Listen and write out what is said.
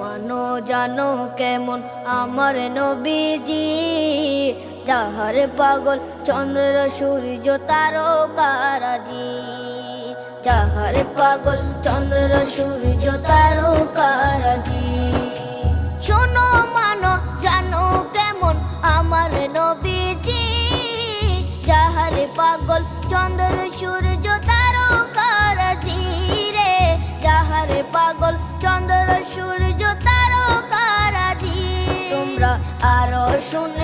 মানো জানো কেমন আমার নবীজি, যাহার পাগল চন্দ্র সূর্য তারকারাজি, যাহার পাগল চন্দ্র সূর্য তারকারাজি। শোনো মানো জানো কেমন আমার নবীজি, যাহার পাগল চন্দ্র সূর্য তারকারাজি রে, যাহার পাগল চন্দ্র সূর্য তারকারাজি। তোমরা আরো শুনে